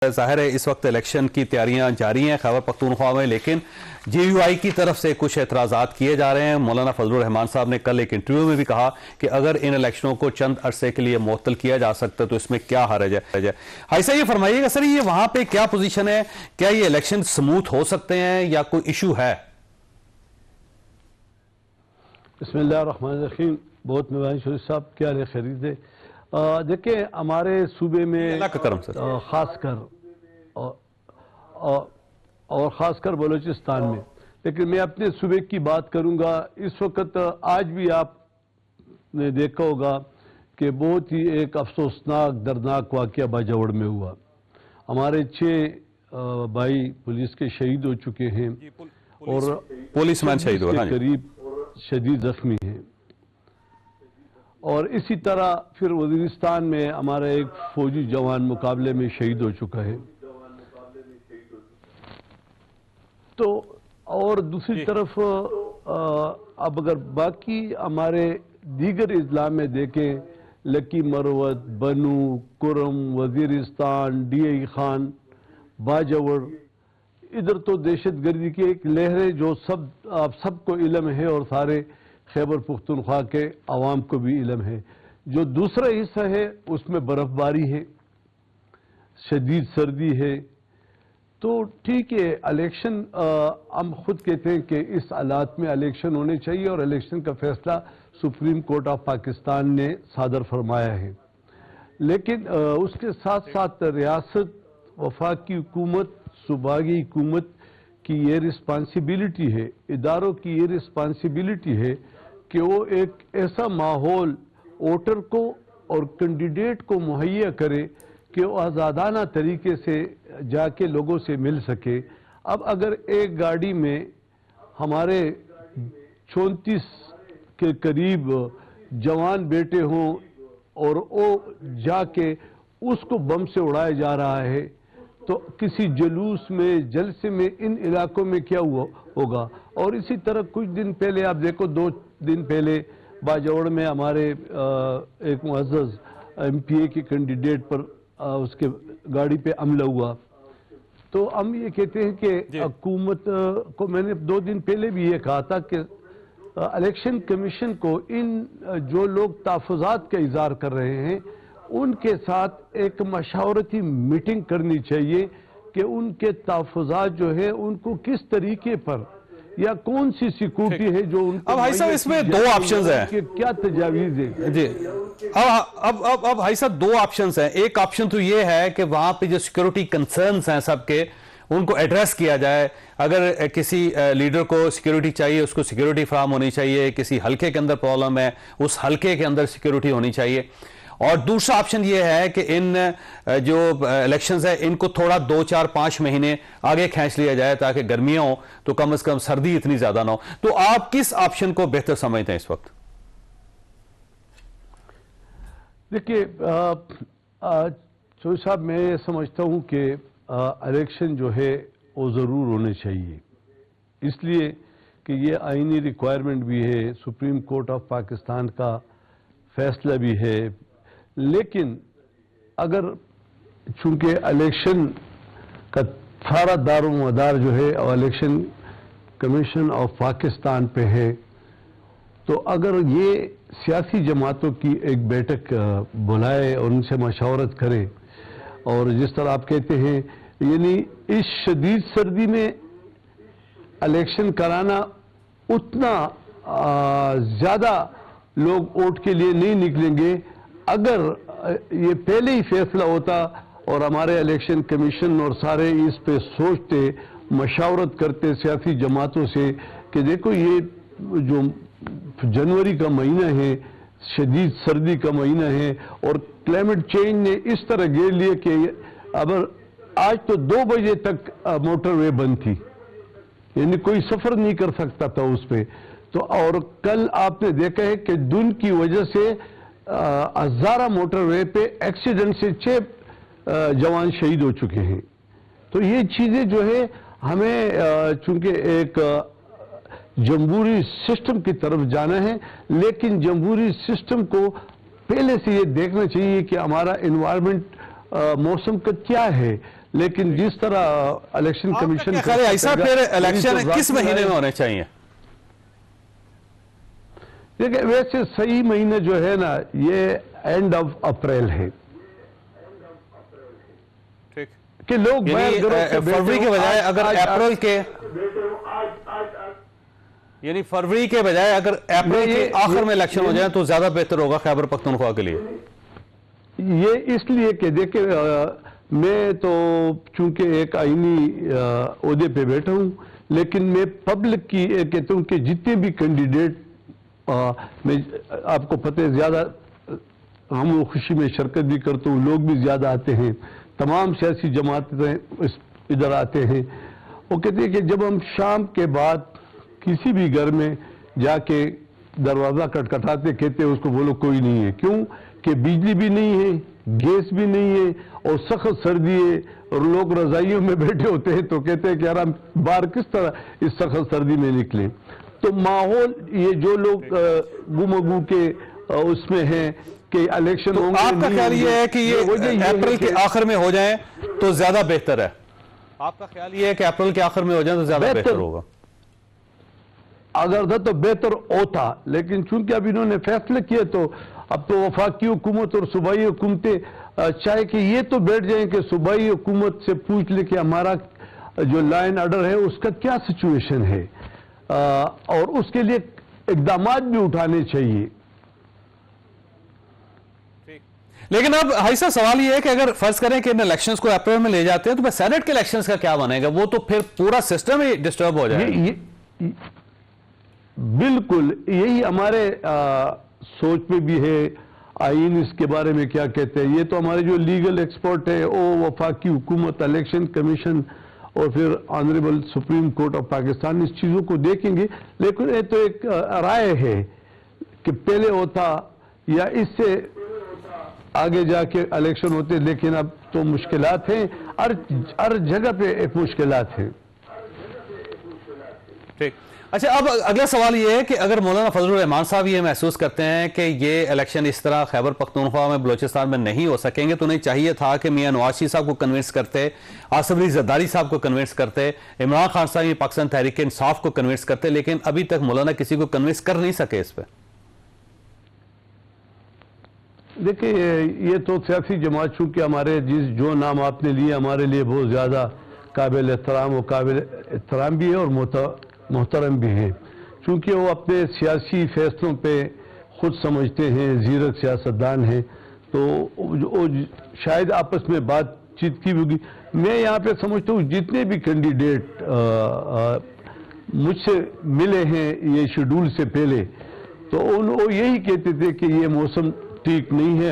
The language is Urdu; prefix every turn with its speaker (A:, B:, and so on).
A: ظاہر ہے اس وقت الیکشن کی تیاریاں جاری ہیں خیبر پختونخوا میں، لیکن جے یو آئی کی طرف سے کچھ اعتراضات کیے جا رہے ہیں۔ مولانا فضل الرحمان صاحب نے کل ایک انٹرویو میں بھی کہا کہ اگر ان الیکشنوں کو چند عرصے کے لیے معطل کیا جا سکتا تو اس میں کیا حرج ہے۔ حائصہ یہ فرمائیے گا سر، یہ وہاں پہ کیا پوزیشن ہے؟ کیا یہ الیکشن سموتھ ہو سکتے ہیں یا کوئی ایشو ہے؟
B: بسم اللہ الرحمن الرحیم۔ بہت مہربانی شریف صاحب، کیا حال ہے؟ خیریت ہے؟ دیکھیں ہمارے صوبے میں
A: اللہ کا کرم سر،
B: خاص کر بلوچستان میں، لیکن میں اپنے صوبے کی بات کروں گا۔ اس وقت آج بھی آپ نے دیکھا ہوگا کہ بہت ہی ایک افسوسناک دردناک واقعہ باجوڑ میں ہوا۔ ہمارے 6 بھائی پولیس کے شہید ہو چکے ہیں اور
A: پولیس مین شہید ہوا،
B: قریب شدید زخمی ہیں۔ اور اسی طرح پھر وزیرستان میں ہمارا ایک فوجی جوان مقابلے میں شہید ہو چکا ہے۔ تو اور دوسری طرف اب اگر باقی ہمارے دیگر اضلاع میں دیکھیں، لکی مروت، بنو، کرم، وزیرستان، ڈی آئی خان، باجوڑ، ادھر تو دہشت گردی کی ایک لہر ہے جو آپ سب کو علم ہے اور سارے خیبر پختونخوا کے عوام کو بھی علم ہے۔ جو دوسرا حصہ ہے اس میں برف باری ہے، شدید سردی ہے۔ تو ٹھیک ہے، الیکشن ہم خود کہتے ہیں کہ اس حالات میں الیکشن ہونے چاہیے اور الیکشن کا فیصلہ سپریم کورٹ آف پاکستان نے صادر فرمایا ہے، لیکن اس کے ساتھ ساتھ ریاست، وفاقی حکومت، صوبائی حکومت کی یہ رسپانسبلٹی ہے، اداروں کی یہ رسپانسبلٹی ہے کہ وہ ایک ایسا ماحول ووٹر کو اور کینڈیڈیٹ کو مہیا کرے کہ وہ آزادانہ طریقے سے جا کے لوگوں سے مل سکے۔ اب اگر ایک گاڑی میں ہمارے 34 کے قریب جوان بیٹے ہوں اور وہ جا کے اس کو بم سے اڑایا جا رہا ہے، تو کسی جلوس میں، جلسے میں ان علاقوں میں کیا ہوگا؟ اور اسی طرح کچھ دن پہلے آپ دیکھو، 2 دن پہلے باجوڑ میں ہمارے ایک معزز ایم پی اے کے کینڈیڈیٹ پر اس کے گاڑی پہ حملہ ہوا۔ تو ہم یہ کہتے ہیں کہ حکومت کو، میں نے 2 دن پہلے بھی یہ کہا تھا کہ الیکشن کمیشن کو ان جو لوگ تحفظات کا اظہار کر رہے ہیں ان کے ساتھ ایک مشاورتی میٹنگ کرنی چاہیے کہ ان کے تحفظات جو ہے ان کو کس طریقے پر یا کون سی سیکورٹی ہے جو ان کو،
A: اب بھائی صاحب اس میں 2 آپشنز ہیں
B: کہ کیا تجاویز ہے۔
A: جی اب بھائی صاحب 2 آپشنز ہیں۔ ایک آپشن تو یہ ہے کہ وہاں پہ جو سیکورٹی کنسرنز ہیں سب کے، ان کو ایڈریس کیا جائے۔ اگر کسی لیڈر کو سیکورٹی چاہیے، اس کو سیکورٹی فراہم ہونی چاہیے۔ کسی حلقے کے اندر پرابلم ہے، اس حلقے کے اندر سیکورٹی ہونی چاہیے۔ اور دوسرا آپشن یہ ہے کہ ان جو الیکشنز ہیں ان کو تھوڑا 2، 4، 5 مہینے آگے کھینچ لیا جائے تاکہ گرمیاں ہوں تو کم از کم سردی اتنی زیادہ نہ ہو۔ تو آپ کس آپشن کو بہتر سمجھتے ہیں اس وقت؟
B: دیکھیے چوہدری صاحب، میں یہ سمجھتا ہوں کہ الیکشن جو ہے وہ ضرور ہونے چاہیے، اس لیے کہ یہ آئینی ریکوائرمنٹ بھی ہے، سپریم کورٹ آف پاکستان کا فیصلہ بھی ہے۔ لیکن اگر چونکہ الیکشن کا سارا دار و مدار جو ہے اور الیکشن کمیشن آف پاکستان پہ ہے، تو اگر یہ سیاسی جماعتوں کی ایک بیٹھک بلائے اور ان سے مشاورت کرے، اور جس طرح آپ کہتے ہیں، یعنی اس شدید سردی میں الیکشن کرانا، اتنا زیادہ لوگ ووٹ کے لیے نہیں نکلیں گے۔ اگر یہ پہلے ہی فیصلہ ہوتا اور ہمارے الیکشن کمیشن اور سارے اس پہ سوچتے، مشاورت کرتے سیاسی جماعتوں سے کہ دیکھو یہ جو جنوری کا مہینہ ہے، شدید سردی کا مہینہ ہے، اور کلائمیٹ چینج نے اس طرح گھیر لیا کہ اگر آج تو 2 بجے تک موٹر وے بند تھی، یعنی کوئی سفر نہیں کر سکتا تھا اس پہ۔ تو اور کل آپ نے دیکھا ہے کہ دھند کی وجہ سے ہزارہ موٹر وے پہ ایکسیڈنٹ سے 6 جوان شہید ہو چکے ہیں۔ تو یہ چیزیں جو ہے ہمیں چونکہ ایک جمہوری سسٹم کی طرف جانا ہے، لیکن جمہوری سسٹم کو پہلے سے یہ دیکھنا چاہیے کہ ہمارا انوائرمنٹ موسم کا کیا ہے۔ لیکن جس طرح الیکشن کمیشن
A: کیا خیال ہے ایسا پھر الیکشن کس مہینے میں ہونے چاہیے؟
B: دیکھیں ویسے صحیح مہینہ جو ہے نا یہ اینڈ آف اپریل ہے کہ لوگ
A: فروری کے بجائے اگر اپریل کے یعنی فروری کے بجائے اگر اپریل کے آخر میں الیکشن ہو جائے تو زیادہ بہتر ہوگا خیبر پختونخوا کے لیے.
B: یہ اس لیے کہ دیکھیں میں تو چونکہ ایک آئینی عہدے پہ بیٹھا ہوں لیکن میں پبلک کی کہتا ہوں کہ جتنے بھی کینڈیڈیٹ میں آپ کو پتہ ہے زیادہ ہم وہ خوشی میں شرکت بھی کرتا ہوں, لوگ بھی زیادہ آتے ہیں, تمام سیاسی جماعتیں ادھر آتے ہیں. وہ کہتے ہیں کہ جب ہم شام کے بعد کسی بھی گھر میں جا کے دروازہ کھٹکھٹاتے کہتے ہیں اس کو بولو کوئی نہیں ہے, کیوں کہ بجلی بھی نہیں ہے, گیس بھی نہیں ہے اور سخت سردی ہے اور لوگ رضائیوں میں بیٹھے ہوتے ہیں تو کہتے ہیں کہ یار ہم باہر کس طرح اس سخت سردی میں نکلیں. تو ماحول یہ جو لوگ گمگو کے اس میں ہیں کہ الیکشن ہوں گے,
A: آپ کا خیال یہ ہے کہ یہ اپریل کے آخر میں ہو جائیں تو زیادہ بہتر ہے؟ آپ کا خیال یہ ہے کہ اپریل کے آخر میں ہو جائیں تو زیادہ بہتر ہوگا؟
B: اگر تھا تو بہتر ہوتا, لیکن چونکہ اب انہوں نے فیصلہ کیا تو اب تو وفاقی حکومت اور صوبائی حکومتیں چاہے کہ یہ تو بیٹھ جائیں کہ صوبائی حکومت سے پوچھ لے کہ ہمارا جو لا اینڈ آرڈر ہے اس کا کیا سچویشن ہے اور اس کے لیے اقدامات بھی اٹھانے چاہیے.
A: لیکن اب حیثہ سوال یہ ہے کہ اگر فرض کریں کہ ان الیکشنز کو اپریل میں لے جاتے ہیں تو سینٹ کے الیکشنز کا کیا بنے گا؟ وہ تو پھر پورا سسٹم ہی ڈسٹرب ہو جائے گا.
B: بالکل یہی ہمارے سوچ میں بھی ہے. آئین اس کے بارے میں کیا کہتے ہیں, یہ تو ہمارے جو لیگل ایکسپرٹ ہے وہ وفاقی حکومت, الیکشن کمیشن اور پھر honourable supreme court of Pakistan اس چیزوں کو دیکھیں گے. لیکن یہ تو ایک رائے ہے کہ پہلے ہوتا یا اس سے آگے جا کے الیکشن ہوتے, لیکن اب تو مشکلات ہیں, ہر جگہ پہ ایک مشکلات ہیں.
A: ٹھیک. اچھا اب اگلا سوال یہ ہے کہ اگر مولانا فضل الرحمان صاحب یہ محسوس کرتے ہیں کہ یہ الیکشن اس طرح خیبر پختونخوا میں بلوچستان میں نہیں ہو سکیں گے تو انہیں چاہیے تھا کہ میاں نواز شریف صاحب کو کنونس کرتے, آصف علی زرداری صاحب کو کنونس کرتے, عمران خان صاحب پاکستان تحریک انصاف کو کنونس کرتے, لیکن ابھی تک مولانا کسی کو کنونس کر نہیں سکے اس پہ.
B: دیکھیں یہ تو سیاسی جماعت چونکہ ہمارے جو نام آپ نے لیے ہمارے لیے بہت زیادہ قابل احترام اور قابل احترام بھی ہے اور محترم بھی ہیں, چونکہ وہ اپنے سیاسی فیصلوں پہ خود سمجھتے ہیں, زیرک سیاستدان ہیں, تو شاید آپس میں بات چیت کی ہوگی. میں یہاں پہ سمجھتا ہوں جتنے بھی کینڈیڈیٹ مجھ سے ملے ہیں یہ شیڈول سے پہلے تو وہ یہی کہتے تھے کہ یہ موسم ٹھیک نہیں ہے